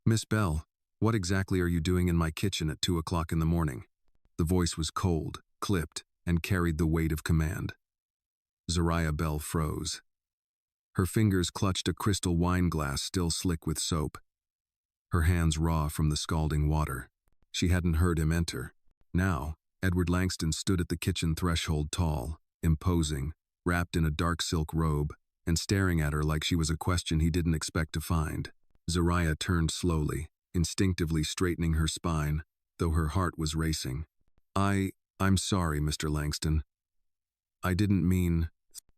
Miss Bell, what exactly are you doing in my kitchen at 2 o'clock in the morning? The voice was cold, clipped, and carried the weight of command. Zariah Bell froze. Her fingers clutched a crystal wine glass still slick with soap, her hands raw from the scalding water. She hadn't heard him enter. Now, Edward Langston stood at the kitchen threshold, tall, imposing, wrapped in a dark silk robe, and staring at her like she was a question he didn't expect to find. Zariah turned slowly, instinctively straightening her spine, though her heart was racing. I'm sorry, Mr. Langston. I didn't mean...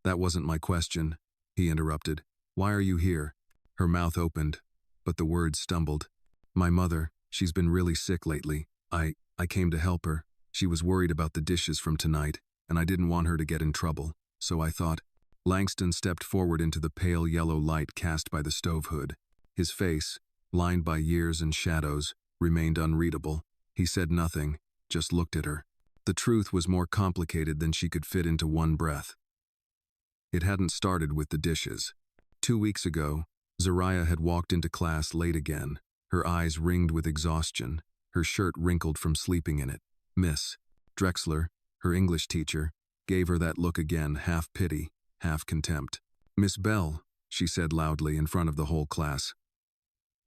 That wasn't my question, he interrupted. Why are you here? Her mouth opened, but the words stumbled. My mother, she's been really sick lately. I came to help her. She was worried about the dishes from tonight, and I didn't want her to get in trouble, so I thought... Langston stepped forward into the pale yellow light cast by the stove hood. His face, lined by years and shadows, remained unreadable. He said nothing, just looked at her. The truth was more complicated than she could fit into one breath. It hadn't started with the dishes. 2 weeks ago, Zariah had walked into class late again, her eyes ringed with exhaustion, her shirt wrinkled from sleeping in it. Miss Drexler, her English teacher, gave her that look again, half pity, half contempt. Miss Bell, she said loudly in front of the whole class.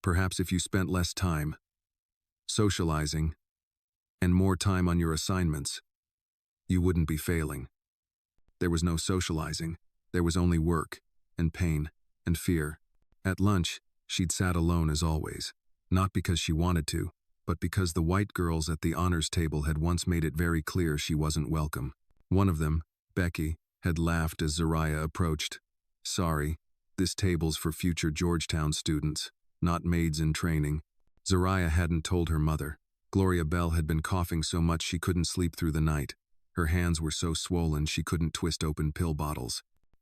Perhaps if you spent less time socializing and more time on your assignments, you wouldn't be failing. There was no socializing. There was only work, and pain, and fear. At lunch, she'd sat alone as always, not because she wanted to, but because the white girls at the honors table had once made it very clear she wasn't welcome. One of them, Becky, had laughed as Zariah approached. Sorry, this table's for future Georgetown students, not maids in training. Zariah hadn't told her mother. Gloria Bell had been coughing so much she couldn't sleep through the night. Her hands were so swollen she couldn't twist open pill bottles.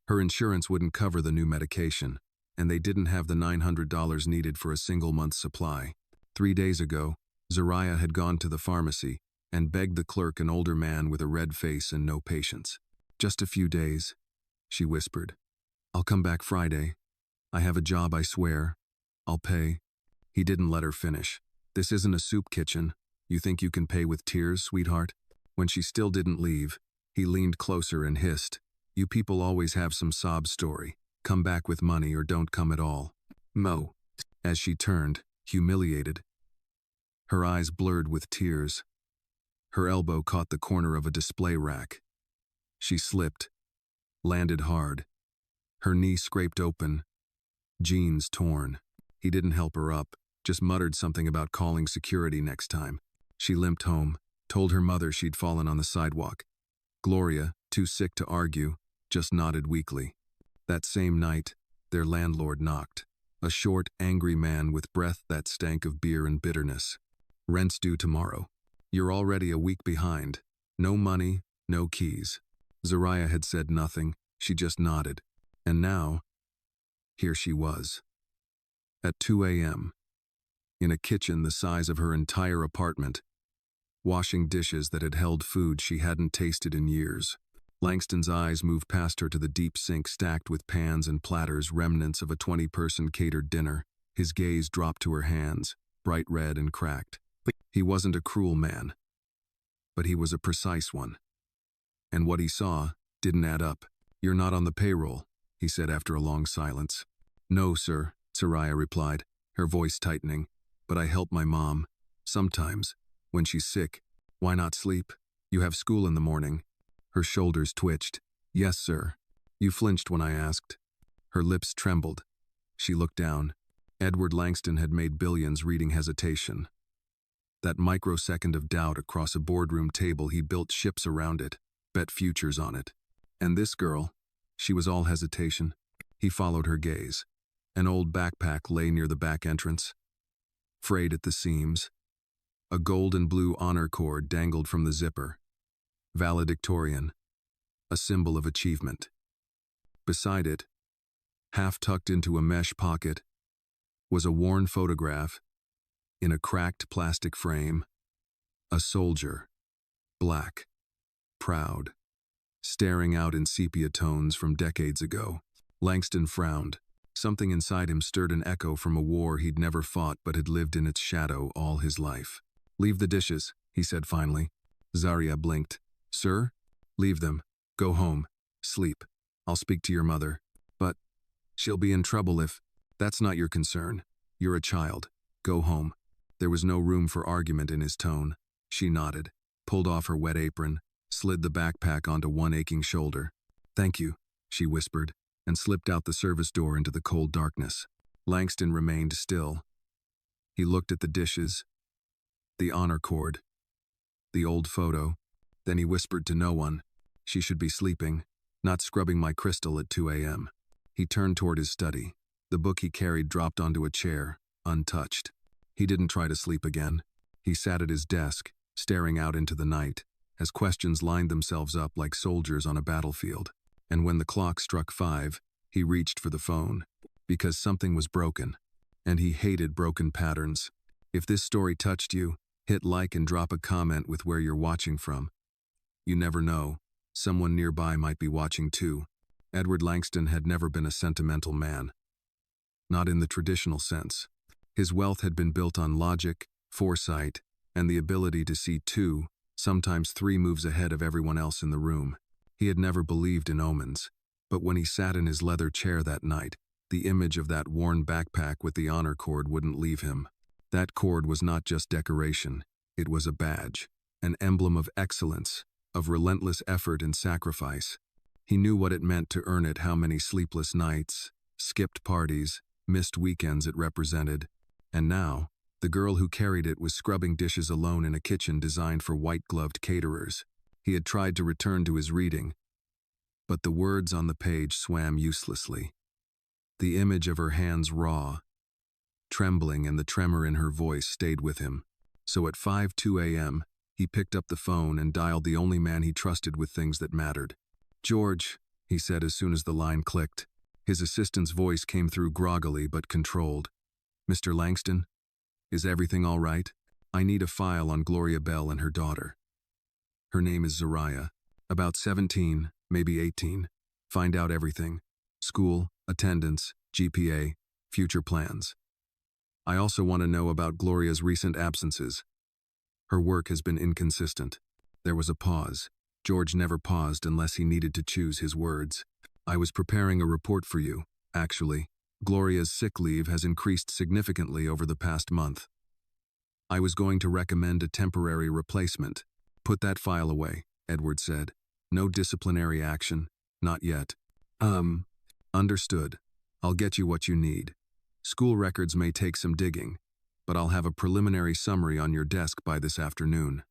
Her insurance wouldn't cover the new medication, and they didn't have the $900 needed for a single month's supply. 3 days ago, Zariah had gone to the pharmacy and begged the clerk, an older man with a red face and no patience. Just a few days, she whispered. I'll come back Friday. I have a job, I swear. I'll pay. He didn't let her finish. This isn't a soup kitchen. You think you can pay with tears, sweetheart? When she still didn't leave, he leaned closer and hissed. You people always have some sob story. Come back with money or don't come at all. Mo. As she turned, humiliated, her eyes blurred with tears. Her elbow caught the corner of a display rack. She slipped, landed hard. Her knee scraped open, jeans torn. He didn't help her up, just muttered something about calling security next time. She limped home, told her mother she'd fallen on the sidewalk. Gloria, too sick to argue, just nodded weakly. That same night, their landlord knocked. A short, angry man with breath that stank of beer and bitterness. Rent's due tomorrow. You're already a week behind. No money, no keys. Zariah had said nothing, she just nodded. And now, here she was. At 2 a.m., in a kitchen the size of her entire apartment, washing dishes that had held food she hadn't tasted in years. Langston's eyes moved past her to the deep sink stacked with pans and platters, remnants of a 20-person catered dinner. His gaze dropped to her hands, bright red and cracked. He wasn't a cruel man, but he was a precise one. And what he saw didn't add up. You're not on the payroll, he said after a long silence. No, sir, Zariah replied, her voice tightening. But I help my mom. Sometimes, when she's sick. Why not sleep? You have school in the morning. Her shoulders twitched. Yes, sir. You flinched when I asked. Her lips trembled. She looked down. Edward Langston had made billions reading hesitation. That microsecond of doubt across a boardroom table, he built ships around it, bet futures on it. And this girl, she was all hesitation. He followed her gaze. An old backpack lay near the back entrance, frayed at the seams. A gold and blue honor cord dangled from the zipper. Valedictorian, a symbol of achievement. Beside it, half tucked into a mesh pocket, was a worn photograph in a cracked plastic frame. A soldier, black, proud, staring out in sepia tones from decades ago. Langston frowned. Something inside him stirred an echo from a war he'd never fought but had lived in its shadow all his life. "Leave the dishes," he said finally. Zarya blinked. "Sir? Leave them. Go home. Sleep. I'll speak to your mother. But she'll be in trouble if... That's not your concern. You're a child. Go home." There was no room for argument in his tone. She nodded, pulled off her wet apron, slid the backpack onto one aching shoulder. "Thank you," she whispered, and slipped out the service door into the cold darkness. Langston remained still. He looked at the dishes, the honor cord, the old photo. Then he whispered to no one, "She should be sleeping, not scrubbing my crystal at 2 a.m. He turned toward his study. The book he carried dropped onto a chair, untouched. He didn't try to sleep again. He sat at his desk, staring out into the night, as questions lined themselves up like soldiers on a battlefield. And when the clock struck 5, he reached for the phone, because something was broken, and he hated broken patterns. If this story touched you, hit like and drop a comment with where you're watching from. You never know, someone nearby might be watching too. Edward Langston had never been a sentimental man. Not in the traditional sense. His wealth had been built on logic, foresight, and the ability to see 2, sometimes 3 moves ahead of everyone else in the room. He had never believed in omens, but when he sat in his leather chair that night, the image of that worn backpack with the honor cord wouldn't leave him. That cord was not just decoration, it was a badge, an emblem of excellence, of relentless effort and sacrifice. He knew what it meant to earn it, how many sleepless nights, skipped parties, missed weekends it represented, and now, the girl who carried it was scrubbing dishes alone in a kitchen designed for white-gloved caterers. He had tried to return to his reading, but the words on the page swam uselessly. The image of her hands raw, trembling, and the tremor in her voice stayed with him. So at 5:02 a.m., he picked up the phone and dialed the only man he trusted with things that mattered. "George," he said as soon as the line clicked. His assistant's voice came through groggily but controlled. "Mr. Langston? Is everything all right? I need a file on Gloria Bell and her daughter. Her name is Zarya. About 17, maybe 18. Find out everything. School, attendance, GPA, future plans. I also want to know about Gloria's recent absences. Her work has been inconsistent." There was a pause. George never paused unless he needed to choose his words. "I was preparing a report for you, actually. Gloria's sick leave has increased significantly over the past month. I was going to recommend a temporary replacement." "Put that file away," Edward said. "No disciplinary action. Not yet." Understood. I'll get you what you need. School records may take some digging, but I'll have a preliminary summary on your desk by this afternoon."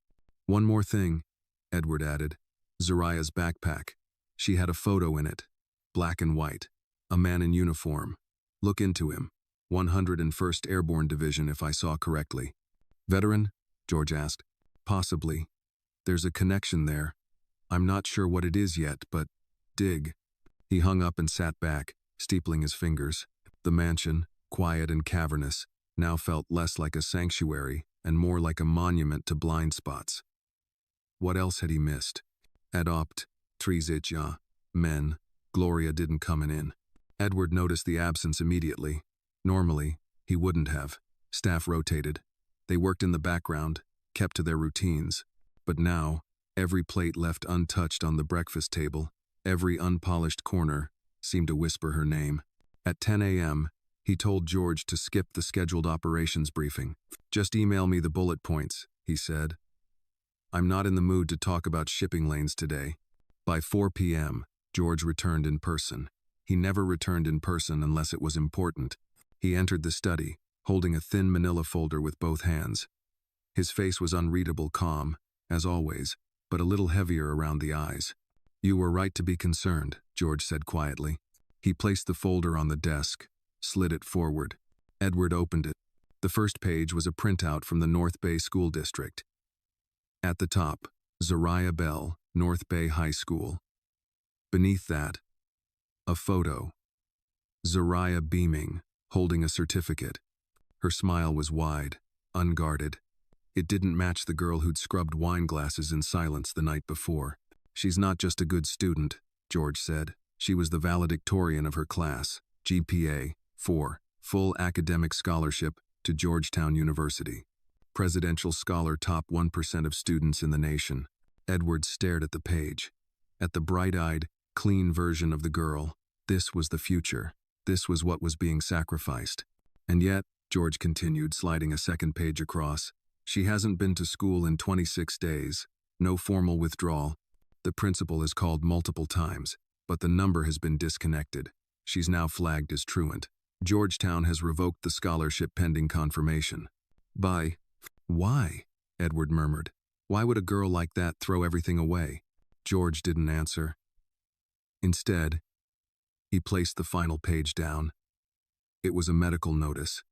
"One more thing," Edward added. "Zarya's backpack. She had a photo in it. Black and white. A man in uniform. Look into him. 101st Airborne Division if I saw correctly." "Veteran?" George asked. "Possibly. There's a connection there. I'm not sure what it is yet, but dig." He hung up and sat back, steepling his fingers. The mansion, quiet and cavernous, now felt less like a sanctuary and more like a monument to blind spots. What else had he missed? Adopt, Trizitja, men, Gloria didn't come in. Edward noticed the absence immediately. Normally, he wouldn't have. Staff rotated. They worked in the background, kept to their routines. But now, every plate left untouched on the breakfast table, every unpolished corner, seemed to whisper her name. At 10 a.m., he told George to skip the scheduled operations briefing. "Just email me the bullet points," he said. "I'm not in the mood to talk about shipping lanes today." By 4 p.m., George returned in person. He never returned in person unless it was important. He entered the study, holding a thin manila folder with both hands. His face was unreadable calm, as always, but a little heavier around the eyes. "You were right to be concerned," George said quietly. He placed the folder on the desk, slid it forward. Edward opened it. The first page was a printout from the North Bay School District. At the top, Zarya Bell, North Bay High School. Beneath that, a photo. Zarya beaming, holding a certificate. Her smile was wide, unguarded. It didn't match the girl who'd scrubbed wine glasses in silence the night before. "She's not just a good student," George said. "She was the valedictorian of her class." GPA 4, full academic scholarship to Georgetown University. Presidential scholar, top 1% of students in the nation. Edward stared at the page. At the bright-eyed, clean version of the girl. This was the future. This was what was being sacrificed. And yet, George continued, sliding a second page across, she hasn't been to school in 26 days. No formal withdrawal. The principal has called multiple times, but the number has been disconnected. She's now flagged as truant. Georgetown has revoked the scholarship pending confirmation. Why? Edward murmured. Why would a girl like that throw everything away? George didn't answer. Instead, he placed the final page down. It was a medical notice.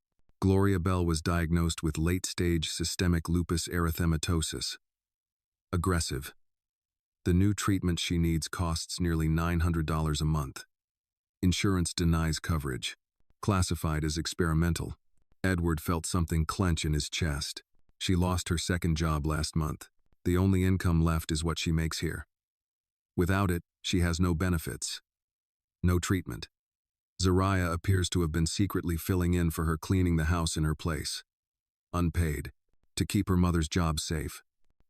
Gloria Bell was diagnosed with late-stage systemic lupus erythematosus. Aggressive. The new treatment she needs costs nearly $900 a month. Insurance denies coverage. Classified as experimental. Edward felt something clench in his chest. She lost her second job last month. The only income left is what she makes here. Without it, she has no benefits. No treatment. Zariah appears to have been secretly filling in for her, cleaning the house in her place. Unpaid. To keep her mother's job safe.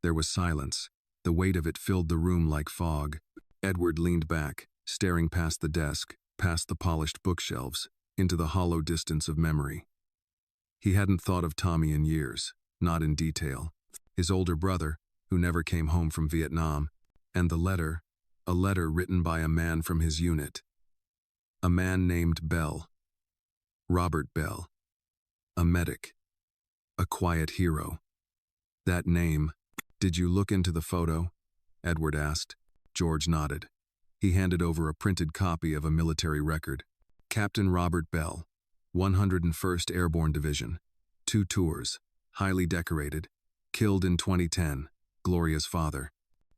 There was silence. The weight of it filled the room like fog. Edward leaned back, staring past the desk, past the polished bookshelves, into the hollow distance of memory. He hadn't thought of Tommy in years, not in detail. His older brother, who never came home from Vietnam, and the letter, a letter written by a man from his unit. A man named Bell. Robert Bell. A medic. A quiet hero. That name. Did you look into the photo? Edward asked. George nodded. He handed over a printed copy of a military record. Captain Robert Bell, 101st Airborne Division. 2 tours. Highly decorated. Killed in 2010. Gloria's father.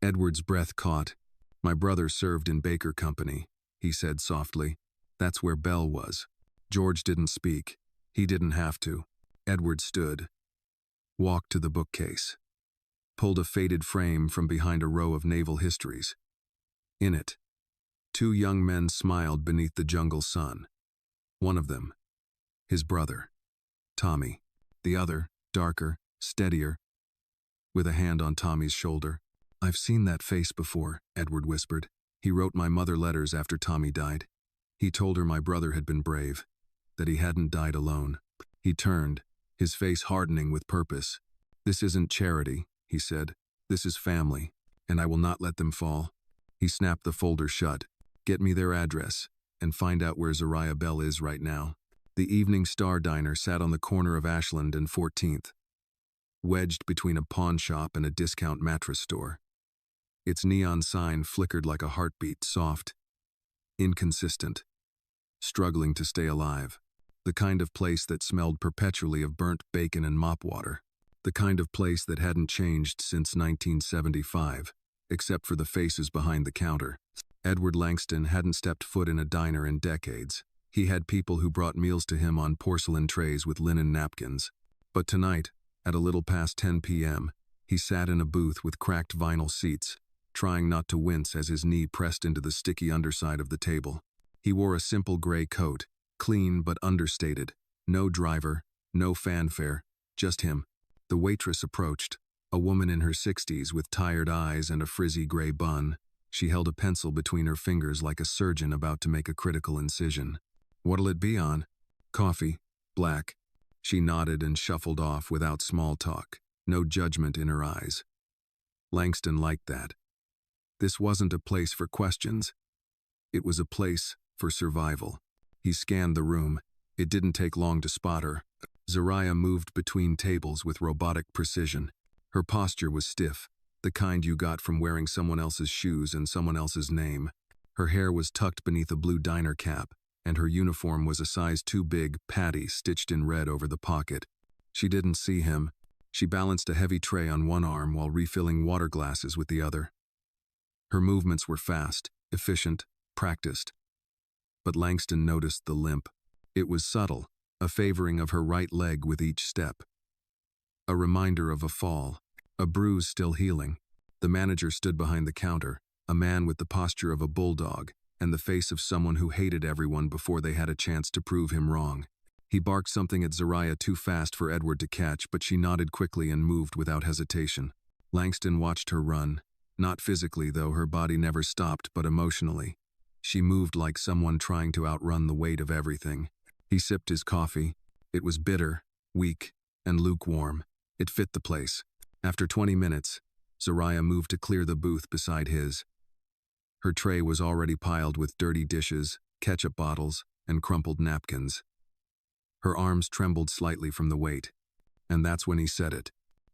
Edward's breath caught. My brother served in Baker Company, he said softly. That's where Bell was. George didn't speak. He didn't have to. Edward stood. Walked to the bookcase. Pulled a faded frame from behind a row of naval histories. In it, 2 young men smiled beneath the jungle sun. One of them, his brother, Tommy. The other, darker, steadier, with a hand on Tommy's shoulder. I've seen that face before, Edward whispered. He wrote my mother letters after Tommy died. He told her my brother had been brave, that he hadn't died alone. He turned, his face hardening with purpose. This isn't charity, he said. This is family, and I will not let them fall. He snapped the folder shut. Get me their address, and find out where Zariah Bell is right now. The Evening Star Diner sat on the corner of Ashland and 14th, wedged between a pawn shop and a discount mattress store. Its neon sign flickered like a heartbeat, soft, inconsistent, struggling to stay alive. The kind of place that smelled perpetually of burnt bacon and mop water. The kind of place that hadn't changed since 1975, except for the faces behind the counter. Edward Langston hadn't stepped foot in a diner in decades. He had people who brought meals to him on porcelain trays with linen napkins. But tonight, at a little past 10 p.m., he sat in a booth with cracked vinyl seats, trying not to wince as his knee pressed into the sticky underside of the table. He wore a simple gray coat, clean but understated. No driver, no fanfare, just him. The waitress approached, a woman in her 60s with tired eyes and a frizzy gray bun. She held a pencil between her fingers like a surgeon about to make a critical incision. What'll it be on? Coffee. Black. She nodded and shuffled off without small talk, no judgment in her eyes. Langston liked that. This wasn't a place for questions. It was a place for survival. He scanned the room. It didn't take long to spot her. Zariah moved between tables with robotic precision. Her posture was stiff, the kind you got from wearing someone else's shoes and someone else's name. Her hair was tucked beneath a blue diner cap, and her uniform was a size too big patty stitched in red over the pocket. She didn't see him. She balanced a heavy tray on one arm while refilling water glasses with the other. Her movements were fast, efficient, practiced. But Langston noticed the limp. It was subtle, a favoring of her right leg with each step. A reminder of a fall, a bruise still healing. The manager stood behind the counter, a man with the posture of a bulldog, and the face of someone who hated everyone before they had a chance to prove him wrong. He barked something at Zariah too fast for Edward to catch, but she nodded quickly and moved without hesitation. Langston watched her run. Not physically, though, her body never stopped, but emotionally. She moved like someone trying to outrun the weight of everything. He sipped his coffee. It was bitter, weak, and lukewarm. It fit the place. After 20 minutes, Zariah moved to clear the booth beside his. Her tray was already piled with dirty dishes, ketchup bottles, and crumpled napkins. Her arms trembled slightly from the weight. And that's when he said it.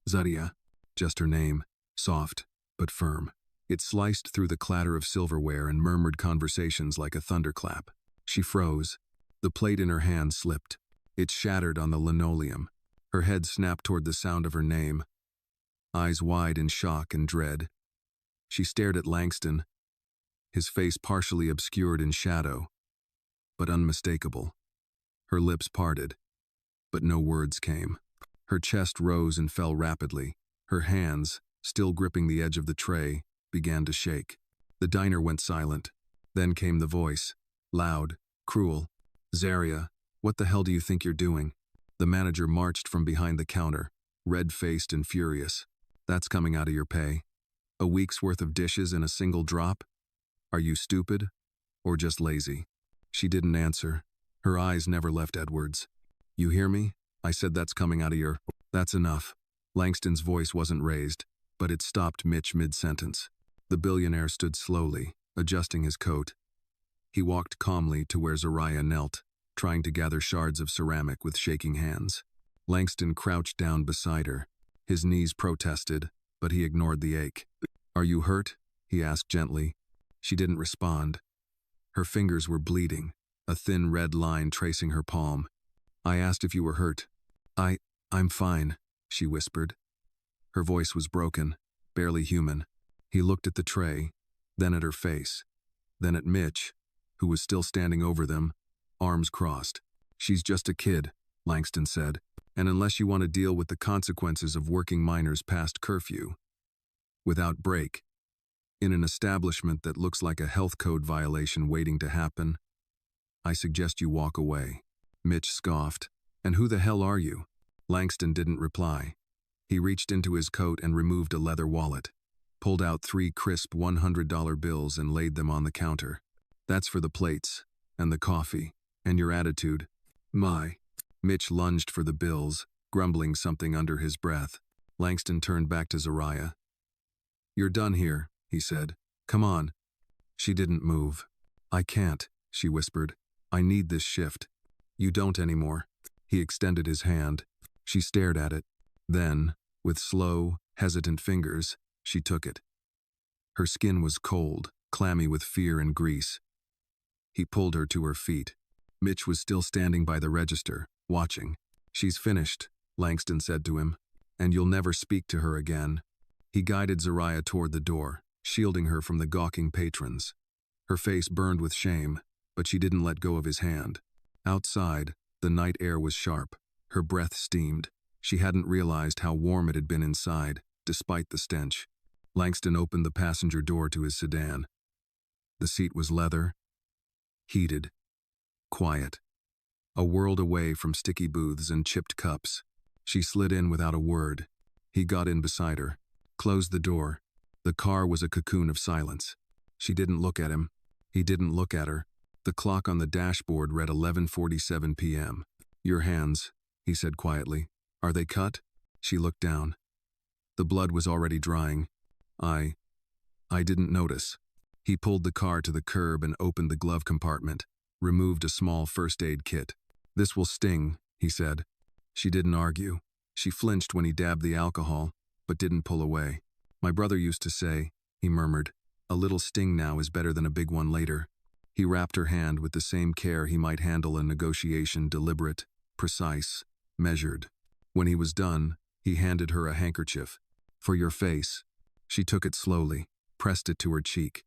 Zariah, just her name, soft but firm. It sliced through the clatter of silverware and murmured conversations like a thunderclap. She froze. The plate in her hand slipped. It shattered on the linoleum. Her head snapped toward the sound of her name, eyes wide in shock and dread. She stared at Langston, his face partially obscured in shadow, but unmistakable. Her lips parted, but no words came. Her chest rose and fell rapidly. Her hands, still gripping the edge of the tray, began to shake. The diner went silent. Then came the voice, loud, cruel. Zariah, what the hell do you think you're doing? The manager marched from behind the counter, red-faced and furious. That's coming out of your pay. A week's worth of dishes in a single drop? Are you stupid? Or just lazy? She didn't answer. Her eyes never left Edward's. You hear me? I said that's coming out of your... That's enough. Langston's voice wasn't raised, but it stopped Mitch mid-sentence. The billionaire stood slowly, adjusting his coat. He walked calmly to where Zariah knelt, trying to gather shards of ceramic with shaking hands. Langston crouched down beside her. His knees protested, but he ignored the ache. Are you hurt? He asked gently. She didn't respond. Her fingers were bleeding, a thin red line tracing her palm. I asked if you were hurt. I'm fine, she whispered. Her voice was broken, barely human. He looked at the tray, then at her face, then at Mitch, who was still standing over them, arms crossed. She's just a kid, Langston said, and unless you want to deal with the consequences of working minors past curfew, without break, in an establishment that looks like a health code violation waiting to happen, I suggest you walk away. Mitch scoffed. And who the hell are you? Langston didn't reply. He reached into his coat and removed a leather wallet, pulled out 3 crisp $100 bills and laid them on the counter. That's for the plates, and the coffee, and your attitude. My. Mitch lunged for the bills, grumbling something under his breath. Langston turned back to Zariah. You're done here, he said. Come on. She didn't move. I can't, she whispered. I need this shift. You don't anymore. He extended his hand. She stared at it. Then, with slow, hesitant fingers, she took it. Her skin was cold, clammy with fear and grease. He pulled her to her feet. Mitch was still standing by the register, watching. She's finished, Langston said to him, and you'll never speak to her again. He guided Zariah toward the door, shielding her from the gawking patrons. Her face burned with shame, but she didn't let go of his hand. Outside, the night air was sharp. Her breath steamed. She hadn't realized how warm it had been inside, despite the stench. Langston opened the passenger door to his sedan. The seat was leather, heated, quiet. A world away from sticky booths and chipped cups. She slid in without a word. He got in beside her, closed the door. The car was a cocoon of silence. She didn't look at him. He didn't look at her. The clock on the dashboard read 11:47 p.m. Your hands, he said quietly. Are they cut? She looked down. The blood was already drying. I didn't notice. He pulled the car to the curb and opened the glove compartment, removed a small first aid kit. This will sting, he said. She didn't argue. She flinched when he dabbed the alcohol, but didn't pull away. My brother used to say, he murmured, a little sting now is better than a big one later. He wrapped her hand with the same care he might handle a negotiation, deliberate, precise, measured. When he was done, he handed her a handkerchief. For your face. She took it slowly, pressed it to her cheek.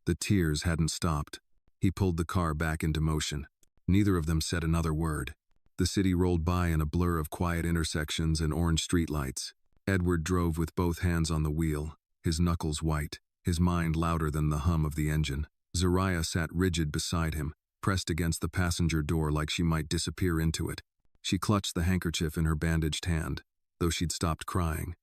The tears hadn't stopped. He pulled the car back into motion. Neither of them said another word. The city rolled by in a blur of quiet intersections and orange streetlights. Edward drove with both hands on the wheel, his knuckles white, his mind louder than the hum of the engine. Zariah sat rigid beside him, pressed against the passenger door like she might disappear into it. She clutched the handkerchief in her bandaged hand, though she'd stopped crying.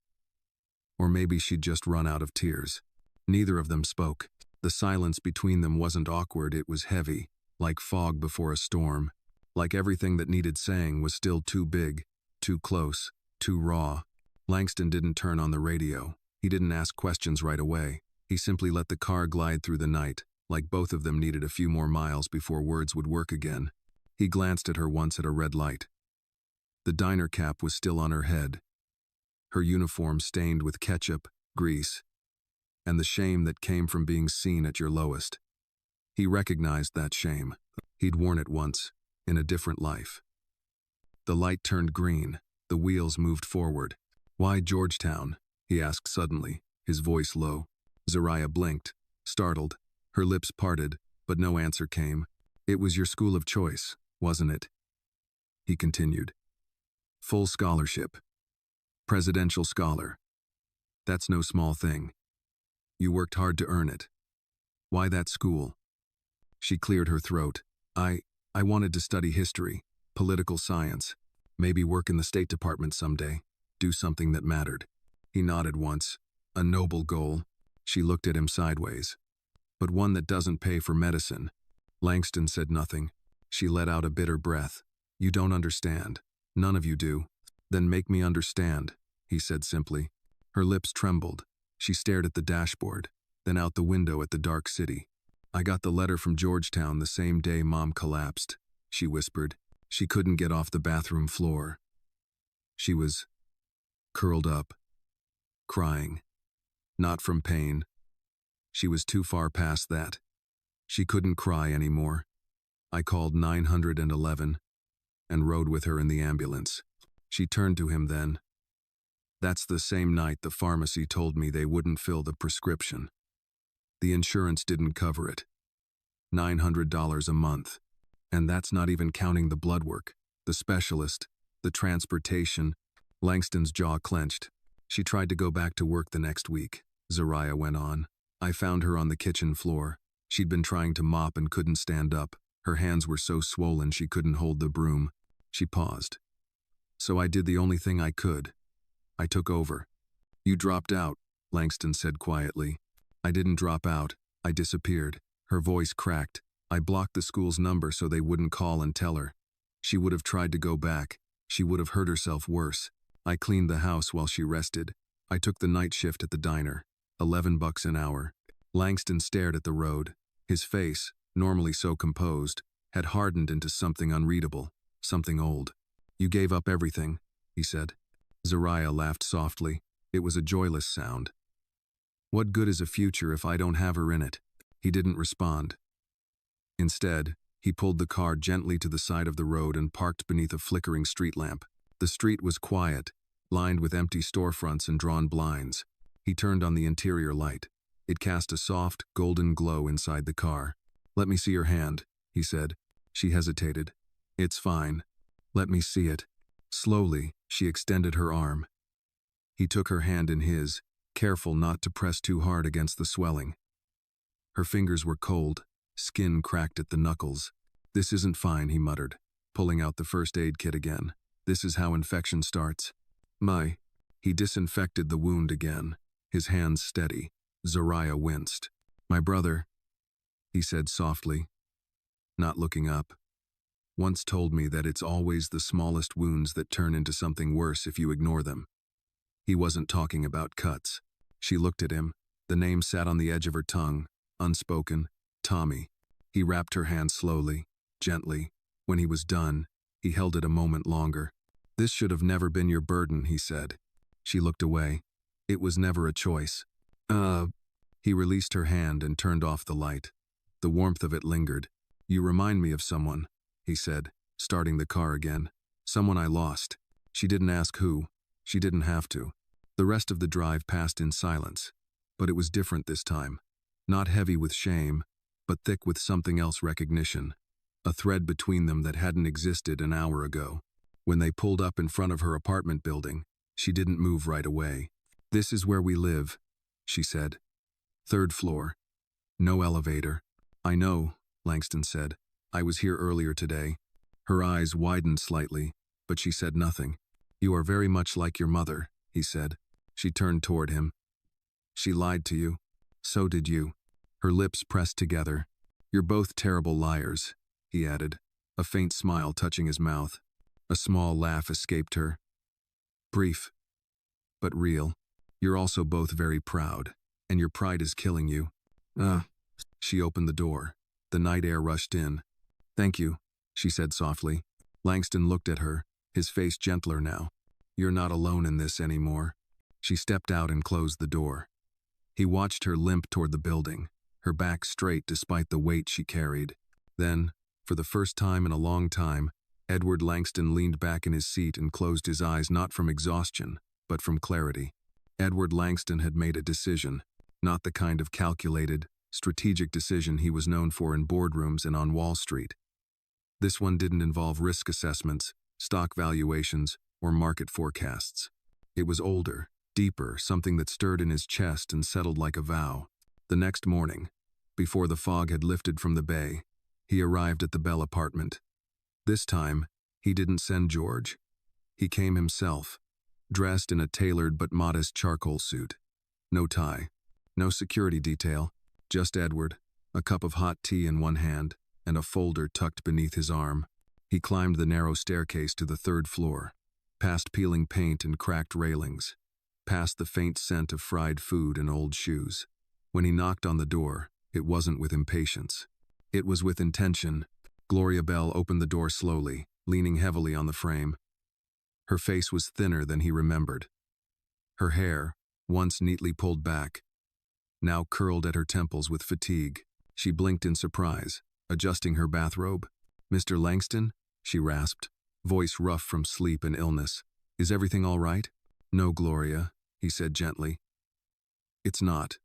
Or maybe she'd just run out of tears. Neither of them spoke. The silence between them wasn't awkward, it was heavy, like fog before a storm. Like everything that needed saying was still too big, too close, too raw. Langston didn't turn on the radio. He didn't ask questions right away. He simply let the car glide through the night, like both of them needed a few more miles before words would work again. He glanced at her once at a red light. The diner cap was still on her head, her uniform stained with ketchup, grease, and the shame that came from being seen at your lowest. He recognized that shame. He'd worn it once, in a different life. The light turned green. The wheels moved forward. "Why Georgetown?" he asked suddenly, his voice low. Zariah blinked, startled. Her lips parted, but no answer came. "It was your school of choice, wasn't it?" He continued. "Full scholarship. Presidential scholar. That's no small thing. You worked hard to earn it. Why that school?" She cleared her throat. I wanted to study history, political science, maybe work in the State Department someday, do something that mattered." He nodded once. "A noble goal." She looked at him sideways. "But one that doesn't pay for medicine." Langston said nothing. She let out a bitter breath. "You don't understand. None of you do." "Then make me understand," he said simply. Her lips trembled. She stared at the dashboard, then out the window at the dark city. "I got the letter from Georgetown the same day Mom collapsed," she whispered. She couldn't get off the bathroom floor. She was curled up, crying. Not from pain. She was too far past that. She couldn't cry anymore. I called 911 and rode with her in the ambulance. She turned to him then. "That's the same night the pharmacy told me they wouldn't fill the prescription. The insurance didn't cover it. $900 a month. And that's not even counting the blood work, the specialist, the transportation." Langston's jaw clenched. "She tried to go back to work the next week," Zariah went on. "I found her on the kitchen floor. She'd been trying to mop and couldn't stand up. Her hands were so swollen she couldn't hold the broom." She paused. "So I did the only thing I could. I took over." "You dropped out," Langston said quietly. "I didn't drop out. I disappeared." Her voice cracked. "I blocked the school's number so they wouldn't call and tell her. She would have tried to go back. She would have hurt herself worse. I cleaned the house while she rested. I took the night shift at the diner. $11 an hour." Langston stared at the road. His face, normally so composed, had hardened into something unreadable, something old. "You gave up everything," he said. Zariah laughed softly. It was a joyless sound. "What good is a future if I don't have her in it?" He didn't respond. Instead, he pulled the car gently to the side of the road and parked beneath a flickering street lamp. The street was quiet, lined with empty storefronts and drawn blinds. He turned on the interior light. It cast a soft, golden glow inside the car. "Let me see your hand," he said. She hesitated. "It's fine. Let me see it." Slowly, she extended her arm. He took her hand in his, careful not to press too hard against the swelling. Her fingers were cold, skin cracked at the knuckles. "This isn't fine," he muttered, pulling out the first aid kit again. "This is how infection starts." He disinfected the wound again, his hands steady. Zariah winced. "My brother," he said softly, not looking up, "once told me that it's always the smallest wounds that turn into something worse if you ignore them." He wasn't talking about cuts. She looked at him. The name sat on the edge of her tongue, unspoken. "Tommy." He wrapped her hand slowly, gently. When he was done, he held it a moment longer. "This should have never been your burden," he said. She looked away. "It was never a choice." He released her hand and turned off the light. The warmth of it lingered. "You remind me of someone," he said, starting the car again. "Someone I lost." She didn't ask who. She didn't have to. The rest of the drive passed in silence. But it was different this time. Not heavy with shame, but thick with something else: recognition. A thread between them that hadn't existed an hour ago. When they pulled up in front of her apartment building, she didn't move right away. "This is where we live," she said. "3rd floor. No elevator. I know, Langston said. I was here earlier today. Her eyes widened slightly, but she said nothing. You are very much like your mother, he said. She turned toward him. She lied to you. So did you. Her lips pressed together. You're both terrible liars, he added, a faint smile touching his mouth. A small laugh escaped her. Brief, but real. You're also both very proud, and your pride is killing you. She opened the door. The night air rushed in. Thank you, she said softly. Langston looked at her, his face gentler now. You're not alone in this anymore. She stepped out and closed the door. He watched her limp toward the building, her back straight despite the weight she carried. Then, for the first time in a long time, Edward Langston leaned back in his seat and closed his eyes not from exhaustion, but from clarity. Edward Langston had made a decision, not the kind of calculated, strategic decision he was known for in boardrooms and on Wall Street. This one didn't involve risk assessments, stock valuations, or market forecasts. It was older, deeper, something that stirred in his chest and settled like a vow. The next morning, before the fog had lifted from the bay, he arrived at the Bell apartment. This time, he didn't send George. He came himself, dressed in a tailored but modest charcoal suit. No tie, no security detail, just Edward, a cup of hot tea in one hand, and a folder tucked beneath his arm. He climbed the narrow staircase to the third floor, past peeling paint and cracked railings, past the faint scent of fried food and old shoes. When he knocked on the door, it wasn't with impatience. It was with intention. Gloria Bell opened the door slowly, leaning heavily on the frame. Her face was thinner than he remembered. Her hair, once neatly pulled back, now curled at her temples with fatigue. She blinked in surprise, adjusting her bathrobe. Mr. Langston? She rasped, voice rough from sleep and illness. Is everything all right? No, Gloria, he said gently. It's not.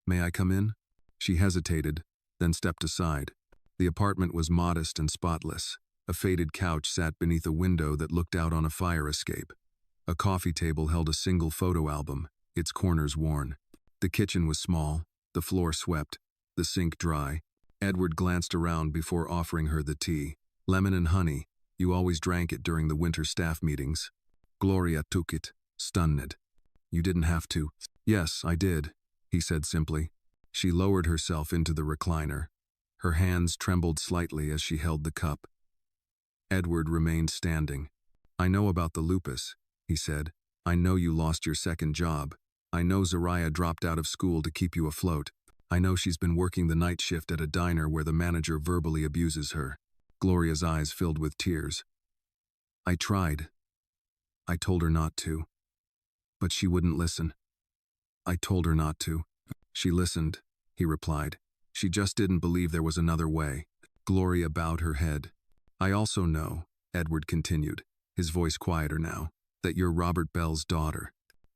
May I come in? She hesitated, then stepped aside. The apartment was modest and spotless. A faded couch sat beneath a window that looked out on a fire escape. A coffee table held a single photo album, its corners worn. The kitchen was small, the floor swept, the sink dry. Edward glanced around before offering her the tea. Lemon and honey. You always drank it during the winter staff meetings. Gloria took it, stunned. You didn't have to. Yes, I did, he said simply. She lowered herself into the recliner. Her hands trembled slightly as she held the cup. Edward remained standing. I know about the lupus, he said. I know you lost your second job. I know Zariah dropped out of school to keep you afloat. I know she's been working the night shift at a diner where the manager verbally abuses her. Gloria's eyes filled with tears. I tried. I told her not to. But she wouldn't listen. I told her not to. She listened, he replied. She just didn't believe there was another way. Gloria bowed her head. I also know, Edward continued, his voice quieter now, that you're Robert Bell's daughter.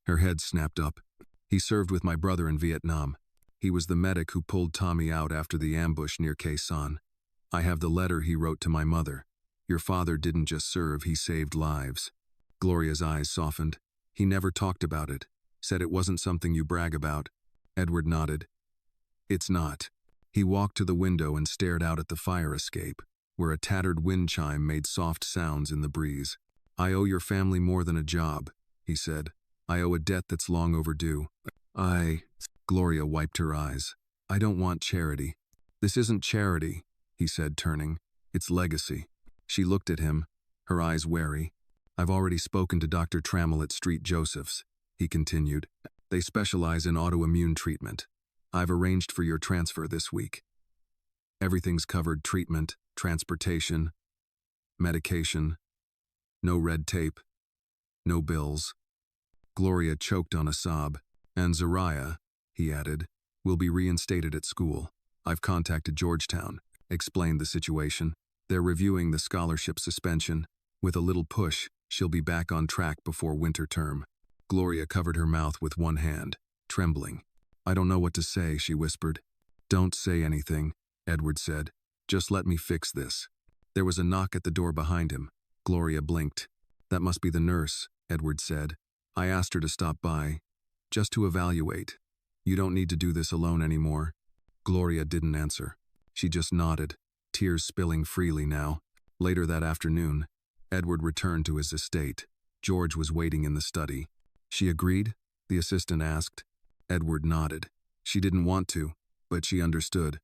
Her head snapped up. He served with my brother in Vietnam. He was the medic who pulled Tommy out after the ambush near Khe Sanh. I have the letter he wrote to my mother. Your father didn't just serve, he saved lives. Gloria's eyes softened. He never talked about it, said it wasn't something you brag about. Edward nodded. It's not. He walked to the window and stared out at the fire escape, where a tattered wind chime made soft sounds in the breeze. I owe your family more than a job, he said. I owe a debt that's long overdue. Gloria wiped her eyes. I don't want charity. This isn't charity, he said, turning. It's legacy. She looked at him, her eyes wary. I've already spoken to Dr. Trammell at St. Joseph's, he continued. They specialize in autoimmune treatment. I've arranged for your transfer this week. Everything's covered: treatment, transportation, medication. No red tape. No bills. Gloria choked on a sob. And Zariah, he added, will be reinstated at school. I've contacted Georgetown, explained the situation. They're reviewing the scholarship suspension. With a little push, she'll be back on track before winter term. Gloria covered her mouth with one hand, trembling. I don't know what to say, she whispered. Don't say anything, Edward said. Just let me fix this. There was a knock at the door behind him. Gloria blinked. That must be the nurse, Edward said. I asked her to stop by, just to evaluate. You don't need to do this alone anymore. Gloria didn't answer. She just nodded, tears spilling freely now. Later that afternoon, Edward returned to his estate. George was waiting in the study. She agreed? The assistant asked. Edward nodded. She didn't want to, but she understood.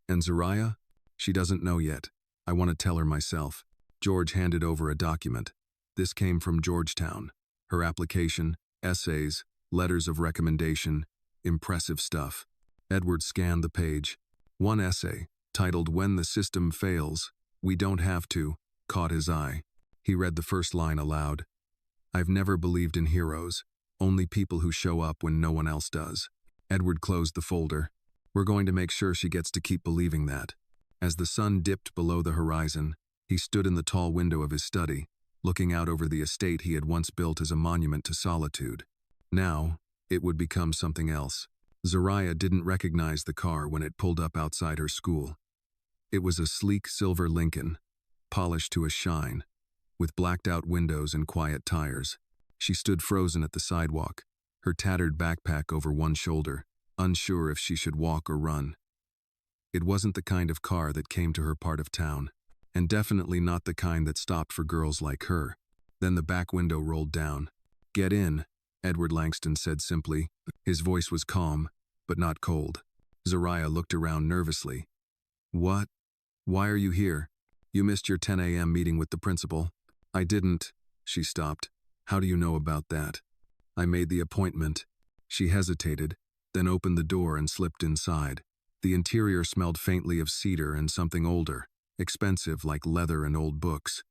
And Zariah? She doesn't know yet. I want to tell her myself. George handed over a document. This came from Georgetown. Her application, essays, letters of recommendation, impressive stuff. Edward scanned the page. One essay, titled When the System Fails, We Don't Have to, caught his eye. He read the first line aloud. I've never believed in heroes, only people who show up when no one else does. Edward closed the folder. We're going to make sure she gets to keep believing that. As the sun dipped below the horizon, he stood in the tall window of his study, looking out over the estate he had once built as a monument to solitude. Now, it would become something else. Zariah didn't recognize the car when it pulled up outside her school. It was a sleek silver Lincoln, polished to a shine, with blacked-out windows and quiet tires. She stood frozen at the sidewalk, her tattered backpack over one shoulder, unsure if she should walk or run. It wasn't the kind of car that came to her part of town, and definitely not the kind that stopped for girls like her. Then the back window rolled down. Get in, Edward Langston said simply. His voice was calm, but not cold. Zariah looked around nervously. What? Why are you here? You missed your 10 a.m. meeting with the principal. I didn't. She stopped. How do you know about that? I made the appointment. She hesitated, then opened the door and slipped inside. The interior smelled faintly of cedar and something older, expensive like leather and old books.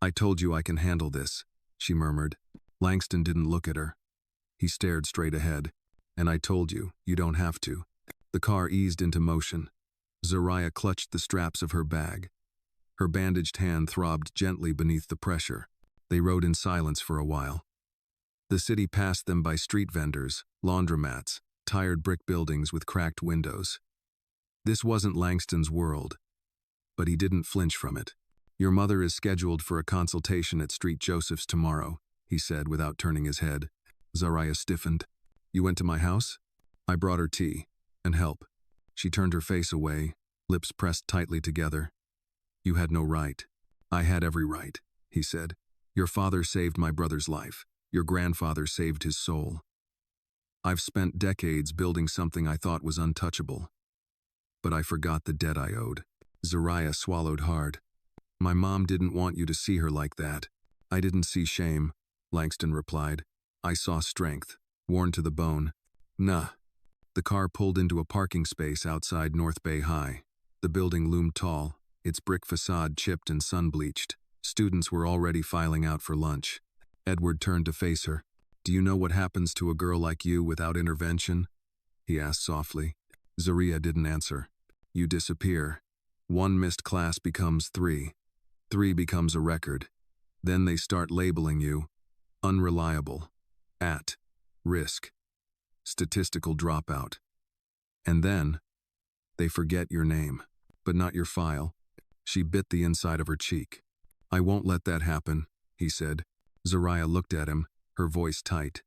I told you I can handle this, she murmured. Langston didn't look at her. He stared straight ahead. And I told you, you don't have to. The car eased into motion. Zariah clutched the straps of her bag. Her bandaged hand throbbed gently beneath the pressure. They rode in silence for a while. The city passed them by street vendors, laundromats, tired brick buildings with cracked windows. This wasn't Langston's world, but he didn't flinch from it. Your mother is scheduled for a consultation at St. Joseph's tomorrow, he said without turning his head. Zariah stiffened. You went to my house? I brought her tea and help. She turned her face away, lips pressed tightly together. You had no right. I had every right, he said. Your father saved my brother's life. Your grandfather saved his soul. I've spent decades building something I thought was untouchable. But I forgot the debt I owed. Zariah swallowed hard. My mom didn't want you to see her like that. I didn't see shame, Langston replied. I saw strength, worn to the bone. Nah. The car pulled into a parking space outside North Bay High. The building loomed tall, its brick facade chipped and sun-bleached. Students were already filing out for lunch. Edward turned to face her. Do you know what happens to a girl like you without intervention? He asked softly. Zariah didn't answer. You disappear. One missed class becomes 3. 3 becomes a record. Then they start labeling you unreliable, at risk, statistical dropout. And then they forget your name, but not your file. She bit the inside of her cheek. I won't let that happen, he said. Zariah looked at him, her voice tight.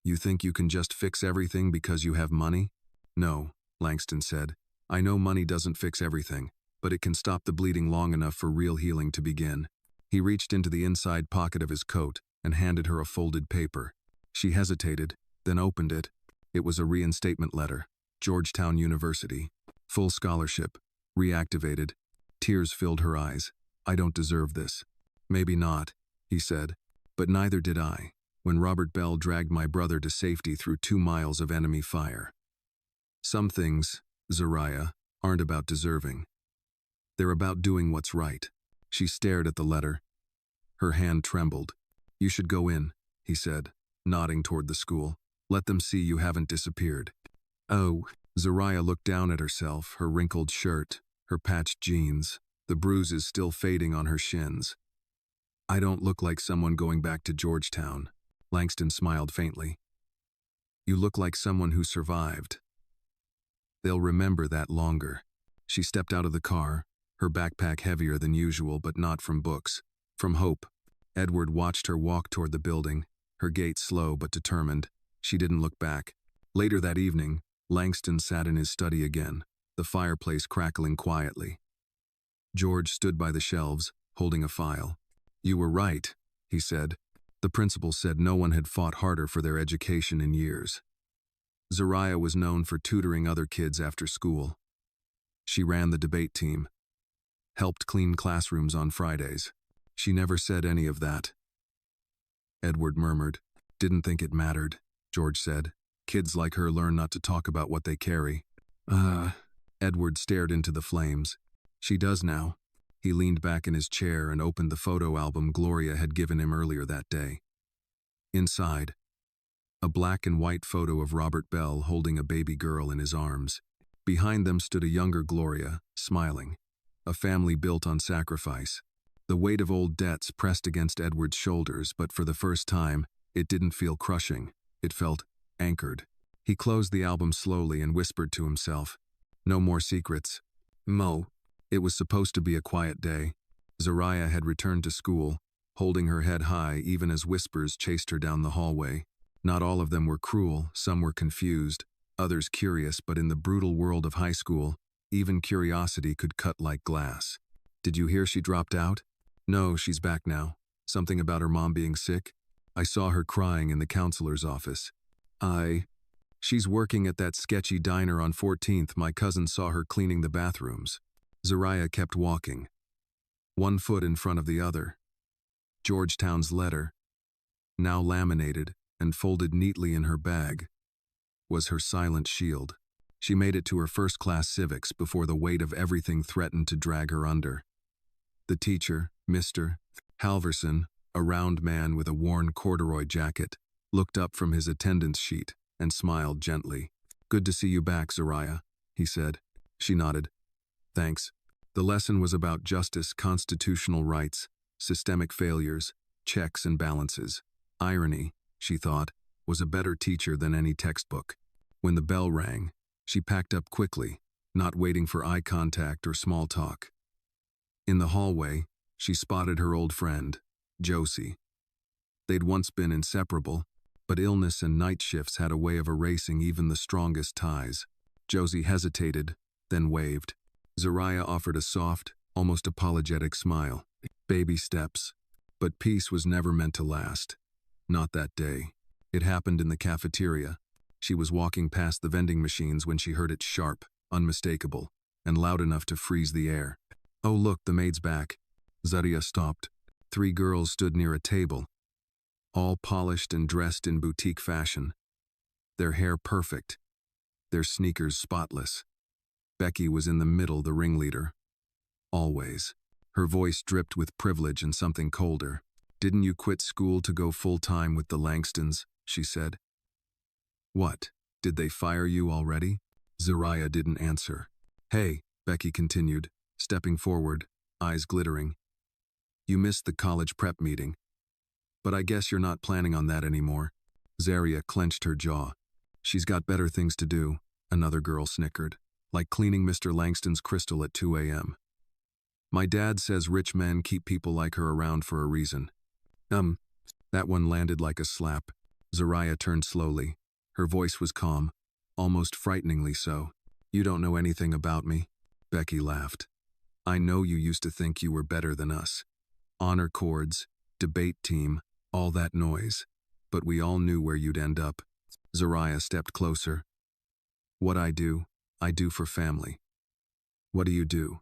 You think you can just fix everything because you have money? No, Langston said. I know money doesn't fix everything, but it can stop the bleeding long enough for real healing to begin. He reached into the inside pocket of his coat and handed her a folded paper. She hesitated, then opened it. It was a reinstatement letter. Georgetown University. Full scholarship. Reactivated. Tears filled her eyes. I don't deserve this. Maybe not, he said. But neither did I, when Robert Bell dragged my brother to safety through 2 miles of enemy fire. Some things, Zariah, aren't about deserving. They're about doing what's right. She stared at the letter. Her hand trembled. You should go in, he said, nodding toward the school. Let them see you haven't disappeared. Oh, Zariah looked down at herself, her wrinkled shirt, her patched jeans, the bruises still fading on her shins. I don't look like someone going back to Georgetown. Langston smiled faintly. You look like someone who survived. They'll remember that longer. She stepped out of the car, her backpack heavier than usual, but not from books, from hope. Edward watched her walk toward the building, her gait slow but determined. She didn't look back. Later that evening, Langston sat in his study again. the fireplace crackling quietly. George stood by the shelves, holding a file. "You were right," he said. The principal said no one had fought harder for their education in years. Zariah was known for tutoring other kids after school. She ran the debate team, helped clean classrooms on Fridays. She never said any of that. Edward murmured. "Didn't think it mattered," George said. "Kids like her learn not to talk about what they carry." Edward stared into the flames. "She does now." He leaned back in his chair and opened the photo album Gloria had given him earlier that day. Inside, a black and white photo of Robert Bell holding a baby girl in his arms. Behind them stood a younger Gloria, smiling. A family built on sacrifice. The weight of old debts pressed against Edward's shoulders, but for the first time, it didn't feel crushing. It felt anchored. He closed the album slowly and whispered to himself, "No more secrets." Mo. It was supposed to be a quiet day. Zariah had returned to school, holding her head high even as whispers chased her down the hallway. Not all of them were cruel, some were confused, others curious, but in the brutal world of high school, even curiosity could cut like glass. "Did you hear she dropped out?" "No, she's back now. Something about her mom being sick? I saw her crying in the counselor's office." She's working at that sketchy diner on 14th. My cousin saw her cleaning the bathrooms." Zariah kept walking, one foot in front of the other. Georgetown's letter, now laminated and folded neatly in her bag, was her silent shield. She made it to her first-class civics before the weight of everything threatened to drag her under. The teacher, Mr. Halverson, a round man with a worn corduroy jacket, looked up from his attendance sheet and smiled gently. "Good to see you back, Zariah," he said. She nodded. "Thanks." The lesson was about justice, constitutional rights, systemic failures, checks and balances. Irony, she thought, was a better teacher than any textbook. When the bell rang, she packed up quickly, not waiting for eye contact or small talk. In the hallway, she spotted her old friend, Josie. They'd once been inseparable, but illness and night shifts had a way of erasing even the strongest ties. Josie hesitated, then waved. Zariah offered a soft, almost apologetic smile. Baby steps. But peace was never meant to last. Not that day. It happened in the cafeteria. She was walking past the vending machines when she heard it sharp, unmistakable, and loud enough to freeze the air. "Oh look, the maid's back." Zariah stopped. 3 girls stood near a table, all polished and dressed in boutique fashion. Their hair perfect, their sneakers spotless. Becky was in the middle, the ringleader. Always. Her voice dripped with privilege and something colder. "Didn't you quit school to go full-time with the Langstons?" she said. "What? Did they fire you already?" Zariah didn't answer. "Hey," Becky continued, stepping forward, eyes glittering. "You missed the college prep meeting. But I guess you're not planning on that anymore." Zariah clenched her jaw. "She's got better things to do," another girl snickered. "Like cleaning Mr. Langston's crystal at 2 a.m. My dad says rich men keep people like her around for a reason." That one landed like a slap. Zariah turned slowly. Her voice was calm, almost frighteningly so. "You don't know anything about me." Becky laughed. "I know you used to think you were better than us. Honor cords, debate team, all that noise. But we all knew where you'd end up." Zariah stepped closer. "What I do for family." "What do you do?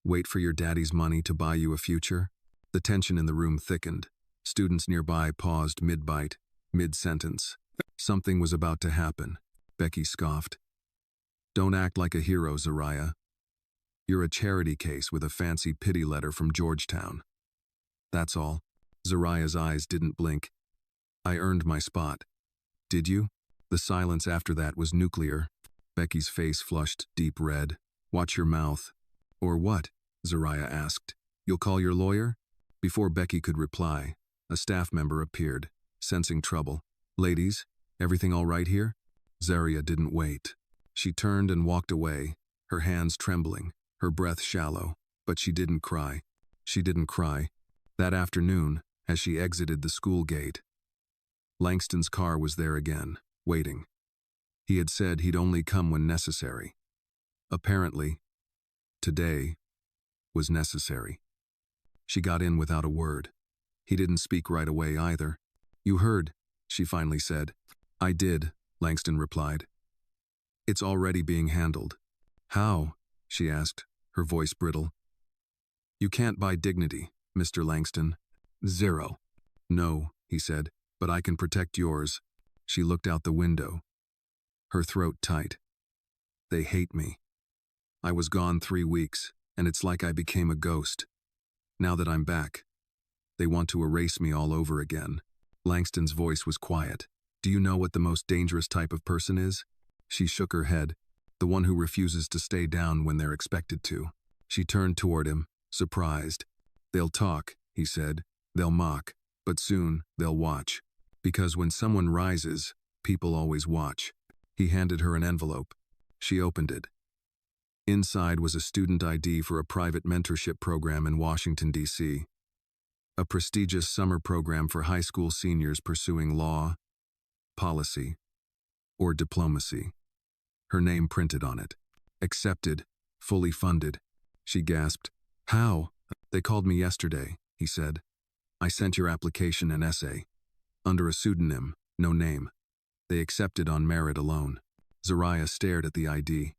Wait for your daddy's money to buy you a future?" The tension in the room thickened. Students nearby paused mid-bite, mid-sentence. Something was about to happen. Becky scoffed. "Don't act like a hero, Zariah. You're a charity case with a fancy pity letter from Georgetown." "That's all." Zariah's eyes didn't blink. "I earned my spot." "Did you?" The silence after that was nuclear. Becky's face flushed deep red. "Watch your mouth." "Or what?" Zariah asked. "You'll call your lawyer?" Before Becky could reply, a staff member appeared, sensing trouble. "Ladies, everything all right here?" Zariah didn't wait. She turned and walked away, her hands trembling, her breath shallow, but she didn't cry. She didn't cry. That afternoon, as she exited the school gate, Langston's car was there again, waiting. He had said he'd only come when necessary. Apparently, today was necessary. She got in without a word. He didn't speak right away either. "You heard," she finally said. "I did," Langston replied. "It's already being handled." "How?" she asked, her voice brittle. "You can't buy dignity, Mr. Langston. Zero." "No," he said, "but I can protect yours." She looked out the window, her throat tight. "They hate me. I was gone 3 weeks, and it's like I became a ghost. Now that I'm back, they want to erase me all over again." Langston's voice was quiet. "Do you know what the most dangerous type of person is?" She shook her head. "The one who refuses to stay down when they're expected to." She turned toward him, surprised. "They'll talk," he said. "They'll mock, but soon they'll watch. Because when someone rises, people always watch." He handed her an envelope. She opened it. Inside was a student ID for a private mentorship program in Washington, D.C. A prestigious summer program for high school seniors pursuing law, policy, or diplomacy. Her name printed on it. "Accepted, fully funded." She gasped. "How?" "They called me yesterday," he said. "I sent your application and essay. Under a pseudonym, no name. They accepted on merit alone." Zariah stared at the ID.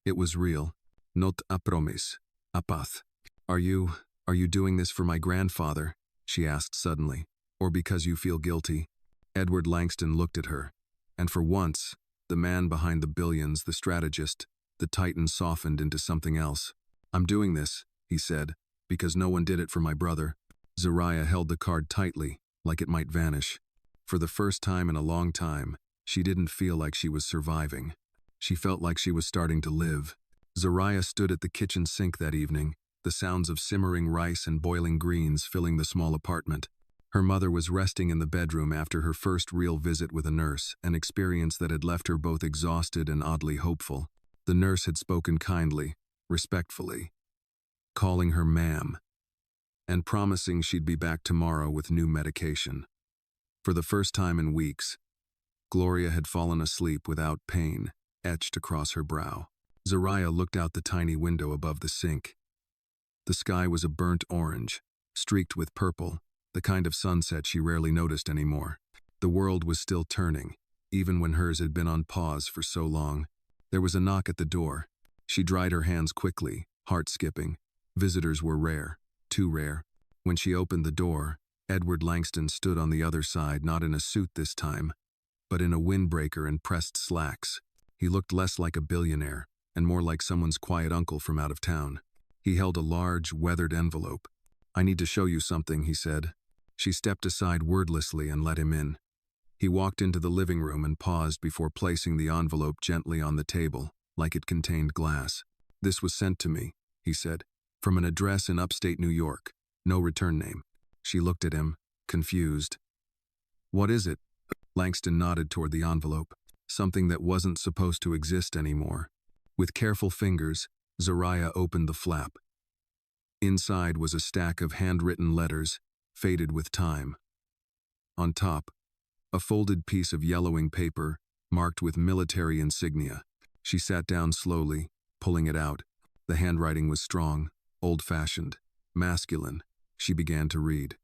It was real. "Not a promise. A path." Are you doing this for my grandfather?" she asked suddenly. "Or because you feel guilty?" Edward Langston looked at her. And for once, the man behind the billions, the strategist, the titan softened into something else. "I'm doing this," he said, "because no one did it for my brother." Zariah held the card tightly, like it might vanish. For the first time in a long time, she didn't feel like she was surviving. She felt like she was starting to live. Zariah stood at the kitchen sink that evening, the sounds of simmering rice and boiling greens filling the small apartment. Her mother was resting in the bedroom after her first real visit with a nurse, an experience that had left her both exhausted and oddly hopeful. The nurse had spoken kindly, respectfully, calling her ma'am, and promising she'd be back tomorrow with new medication. For the first time in weeks, Gloria had fallen asleep without pain etched across her brow. Zariah looked out the tiny window above the sink. The sky was a burnt orange, streaked with purple, the kind of sunset she rarely noticed anymore. The world was still turning, even when hers had been on pause for so long. There was a knock at the door. She dried her hands quickly, heart skipping. Visitors were rare, too rare. When she opened the door, Edward Langston stood on the other side, not in a suit this time, but in a windbreaker and pressed slacks. He looked less like a billionaire, and more like someone's quiet uncle from out of town. He held a large, weathered envelope. "I need to show you something," he said. She stepped aside wordlessly and let him in. He walked into the living room and paused before placing the envelope gently on the table, like it contained glass. "This was sent to me," he said, "from an address in upstate New York. No return name." She looked at him, confused. "What is it?" Langston nodded toward the envelope. Something that wasn't supposed to exist anymore. With careful fingers, Zariah opened the flap. Inside was a stack of handwritten letters, faded with time. On top, a folded piece of yellowing paper, marked with military insignia. She sat down slowly, pulling it out. The handwriting was strong, old-fashioned, masculine. She began to read.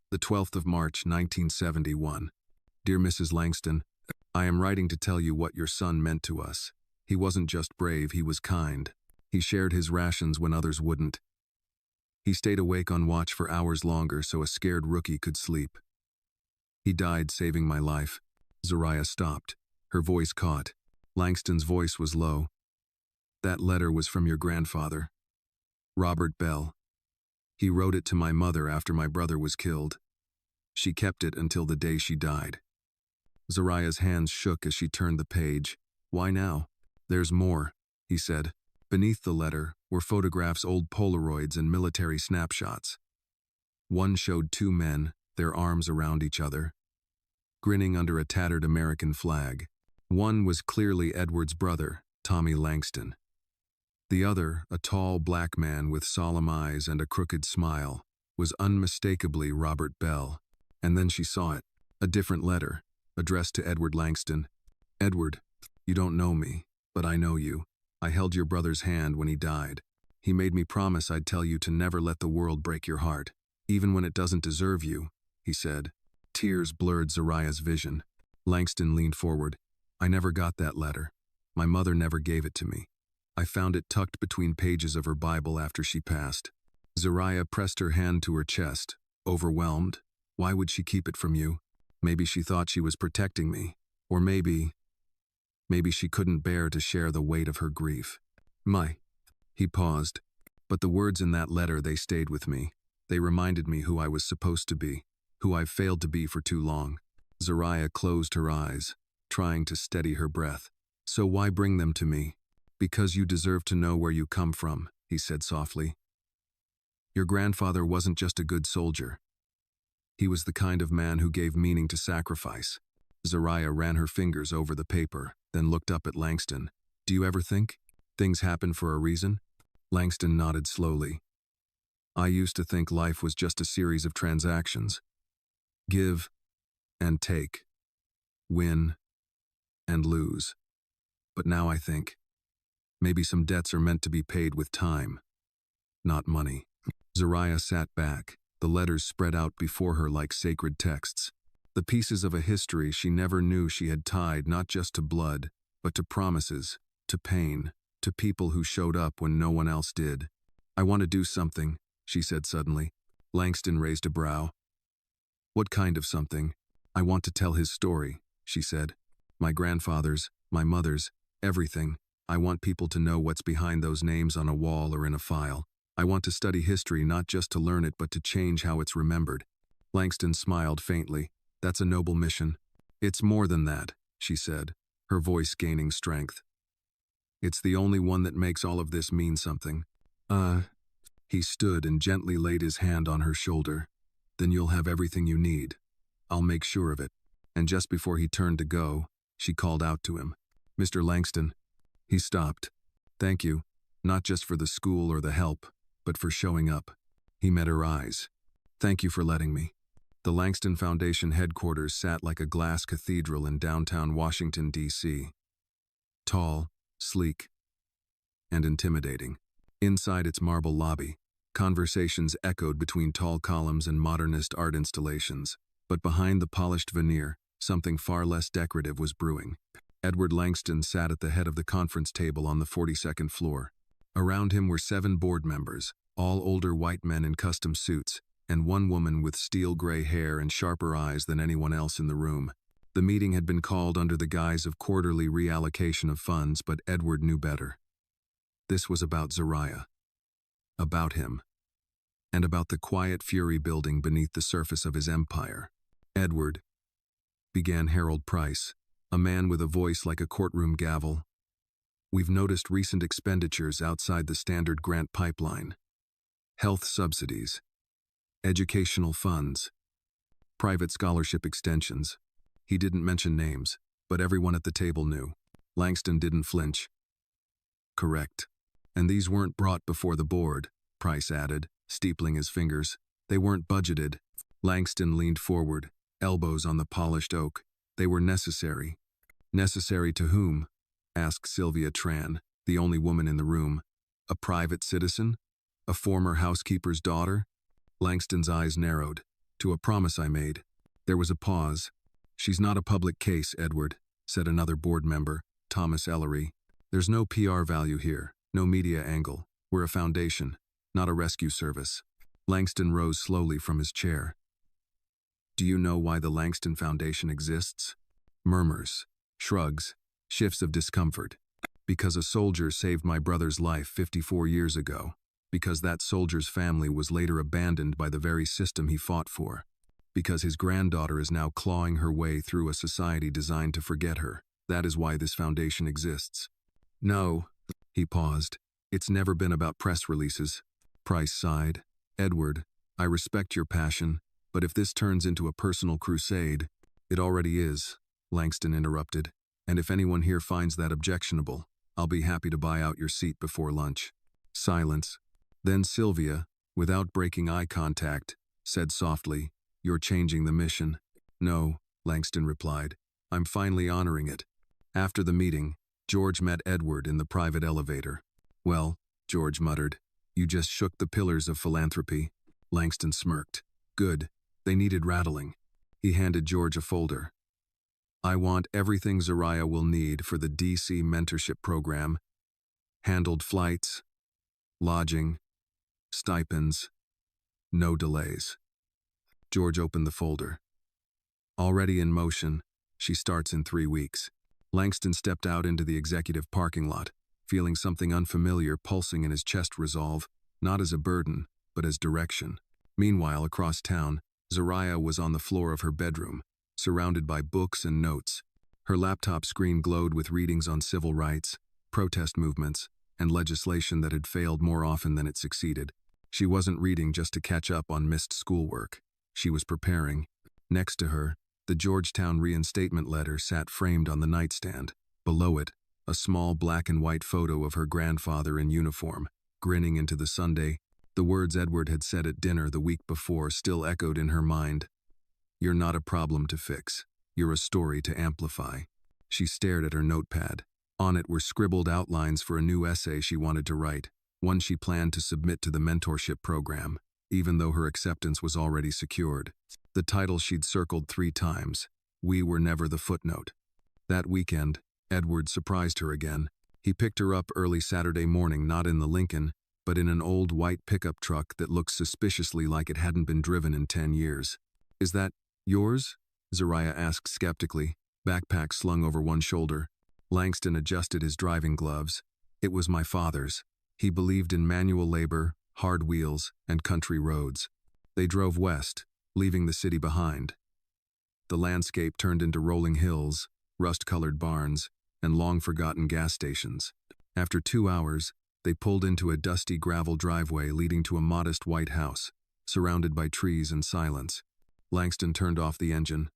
The 12th of March, 1971. "Dear Mrs. Langston, I am writing to tell you what your son meant to us. He wasn't just brave, he was kind. He shared his rations when others wouldn't. He stayed awake on watch for hours longer so a scared rookie could sleep. He died saving my life." Zariah stopped. Her voice caught. Langston's voice was low. "That letter was from your grandfather, Robert Bell. He wrote it to my mother after my brother was killed. She kept it until the day she died." Zariah's hands shook as she turned the page. "Why now?" "There's more," he said. Beneath the letter were photographs, old Polaroids, and military snapshots. One showed 2 men, their arms around each other, grinning under a tattered American flag. One was clearly Edward's brother, Tommy Langston. The other, a tall black man with solemn eyes and a crooked smile, was unmistakably Robert Bell. And then she saw it, a different letter, addressed to Edward Langston. "Edward, you don't know me, but I know you. I held your brother's hand when he died. He made me promise I'd tell you to never let the world break your heart, even when it doesn't deserve you, he said. Tears blurred Zariah's vision. Langston leaned forward. I never got that letter. My mother never gave it to me. I found it tucked between pages of her Bible after she passed. Zariah pressed her hand to her chest. Overwhelmed? Why would she keep it from you? Maybe she thought she was protecting me. Or maybe she couldn't bear to share the weight of her grief. He paused. But the words in that letter, they stayed with me. They reminded me who I was supposed to be, who I've failed to be for too long. Zariah closed her eyes, trying to steady her breath. So why bring them to me? Because you deserve to know where you come from, he said softly. Your grandfather wasn't just a good soldier. He was the kind of man who gave meaning to sacrifice. Zariah ran her fingers over the paper, then looked up at Langston. Do you ever think things happen for a reason? Langston nodded slowly. I used to think life was just a series of transactions. Give and take. Win and lose. But now I think maybe some debts are meant to be paid with time, not money. Zariah sat back, the letters spread out before her like sacred texts. The pieces of a history she never knew she had tied not just to blood, but to promises, to pain, to people who showed up when no one else did. I want to do something, she said suddenly. Langston raised a brow. What kind of something? I want to tell his story, she said. My grandfather's, my mother's, everything. I want people to know what's behind those names on a wall or in a file. I want to study history not just to learn it but to change how it's remembered. Langston smiled faintly. That's a noble mission. It's more than that, she said, her voice gaining strength. It's the only one that makes all of this mean something. He stood and gently laid his hand on her shoulder. Then you'll have everything you need. I'll make sure of it. And just before he turned to go, she called out to him. Mr. Langston. He stopped. Thank you, not just for the school or the help, but for showing up. He met her eyes. Thank you for letting me. The Langston Foundation headquarters sat like a glass cathedral in downtown Washington, D.C. Tall, sleek, and intimidating. Inside its marble lobby, conversations echoed between tall columns and modernist art installations. But behind the polished veneer, something far less decorative was brewing. Edward Langston sat at the head of the conference table on the 42nd floor. Around him were 7 board members, all older white men in custom suits, and one woman with steel gray hair and sharper eyes than anyone else in the room. The meeting had been called under the guise of quarterly reallocation of funds, but Edward knew better. This was about Zariah. About him. And about the quiet fury building beneath the surface of his empire. Edward, began Harold Price, a man with a voice like a courtroom gavel. We've noticed recent expenditures outside the standard grant pipeline. Health subsidies. Educational funds. Private scholarship extensions. He didn't mention names, but everyone at the table knew. Langston didn't flinch. Correct. And these weren't brought before the board, Price added, steepling his fingers. They weren't budgeted. Langston leaned forward, elbows on the polished oak. They were necessary. Necessary to whom? Asked Sylvia Tran, the only woman in the room. A private citizen? A former housekeeper's daughter? Langston's eyes narrowed. To a promise I made. There was a pause. She's not a public case, Edward, said another board member, Thomas Ellery. There's no PR value here, no media angle. We're a foundation, not a rescue service. Langston rose slowly from his chair. Do you know why the Langston Foundation exists? Murmurs, shrugs, shifts of discomfort. Because a soldier saved my brother's life 54 years ago. Because that soldier's family was later abandoned by the very system he fought for. Because his granddaughter is now clawing her way through a society designed to forget her. That is why this foundation exists. No, he paused. It's never been about press releases. Price sighed. Edward, I respect your passion, but if this turns into a personal crusade, it already is, Langston interrupted. And if anyone here finds that objectionable, I'll be happy to buy out your seat before lunch. Silence. Then Sylvia, without breaking eye contact, said softly, You're changing the mission. No, Langston replied. I'm finally honoring it. After the meeting, George met Edward in the private elevator. "Well," George muttered, "you just shook the pillars of philanthropy." Langston smirked. "Good. They needed rattling." He handed George a folder. "I want everything Zariah will need for the DC mentorship program. Handled flights, lodging, stipends, no delays." George opened the folder. "Already in motion. She starts in 3 weeks." Langston stepped out into the executive parking lot, feeling something unfamiliar pulsing in his chest. Resolve, not as a burden, but as direction. Meanwhile, across town, Zariah was on the floor of her bedroom, surrounded by books and notes. Her laptop screen glowed with readings on civil rights, protest movements, and legislation that had failed more often than it succeeded. She wasn't reading just to catch up on missed schoolwork. She was preparing. Next to her, the Georgetown reinstatement letter sat framed on the nightstand. Below it, a small black and white photo of her grandfather in uniform, grinning into the Sunday. The words Edward had said at dinner the week before still echoed in her mind. "You're not a problem to fix. You're a story to amplify." She stared at her notepad. On it were scribbled outlines for a new essay she wanted to write, one she planned to submit to the mentorship program, even though her acceptance was already secured. The title she'd circled 3 times. We were never the footnote. That weekend, Edward surprised her again. He picked her up early Saturday morning, not in the Lincoln, but in an old white pickup truck that looked suspiciously like it hadn't been driven in 10 years. "Is that yours?" Zariah asked skeptically, backpack slung over one shoulder. Langston adjusted his driving gloves. "It was my father's. He believed in manual labor, hard wheels, and country roads." They drove west, leaving the city behind. The landscape turned into rolling hills, rust-colored barns, and long-forgotten gas stations. After 2 hours, they pulled into a dusty gravel driveway leading to a modest white house, surrounded by trees and silence. Langston turned off the engine.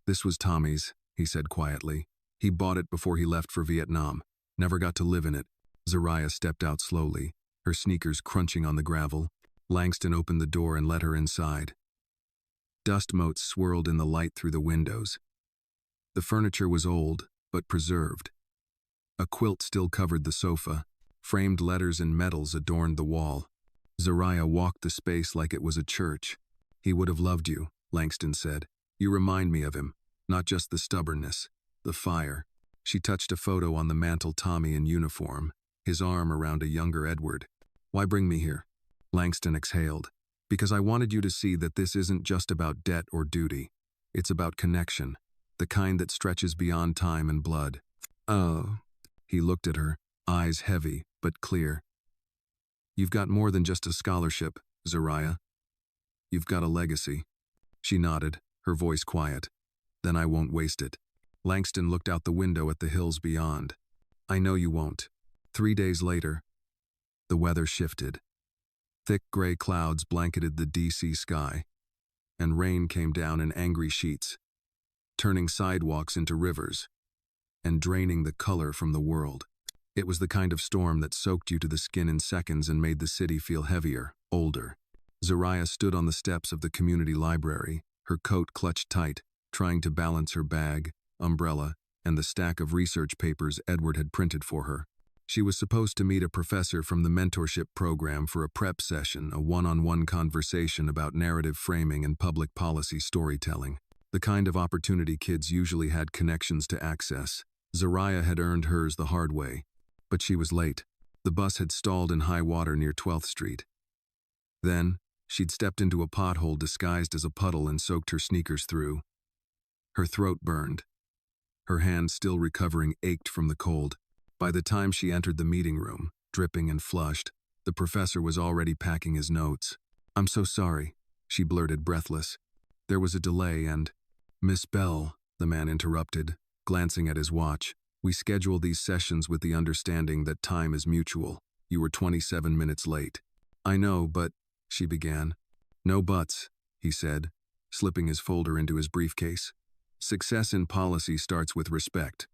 "This was Tommy's," he said quietly. "He bought it before he left for Vietnam. Never got to live in it." Zariah stepped out slowly, her sneakers crunching on the gravel. Langston opened the door and let her inside. Dust motes swirled in the light through the windows. The furniture was old, but preserved. A quilt still covered the sofa. Framed letters and medals adorned the wall. Zariah walked the space like it was a church. "He would have loved you," Langston said. "You remind me of him, not just the stubbornness, the fire." She touched a photo on the mantel. Tommy in uniform, his arm around a younger Edward. "Why bring me here?" Langston exhaled. "Because I wanted you to see that this isn't just about debt or duty. It's about connection, the kind that stretches beyond time and blood." "Oh." He looked at her, eyes heavy but clear. "You've got more than just a scholarship, Zariah. You've got a legacy." She nodded, her voice quiet. "Then I won't waste it." Langston looked out the window at the hills beyond. "I know you won't." 3 days later, the weather shifted. Thick gray clouds blanketed the DC sky, and rain came down in angry sheets, turning sidewalks into rivers, and draining the color from the world. It was the kind of storm that soaked you to the skin in seconds and made the city feel heavier, older. Zariah stood on the steps of the community library, her coat clutched tight, trying to balance her bag, umbrella, and the stack of research papers Edward had printed for her. She was supposed to meet a professor from the mentorship program for a prep session, a one-on-one conversation about narrative framing and public policy storytelling, the kind of opportunity kids usually had connections to access. Zariah had earned hers the hard way, but she was late. The bus had stalled in high water near 12th Street. Then, she'd stepped into a pothole disguised as a puddle and soaked her sneakers through. Her throat burned. Her hand, still recovering, ached from the cold. By the time she entered the meeting room, dripping and flushed, the professor was already packing his notes. "I'm so sorry," she blurted, breathless. "There was a delay and—" "Miss Bell," the man interrupted, glancing at his watch. "We schedule these sessions with the understanding that time is mutual. You were 27 minutes late." "I know, but—" she began. "No buts," he said, slipping his folder into his briefcase. "Success in policy starts with respect.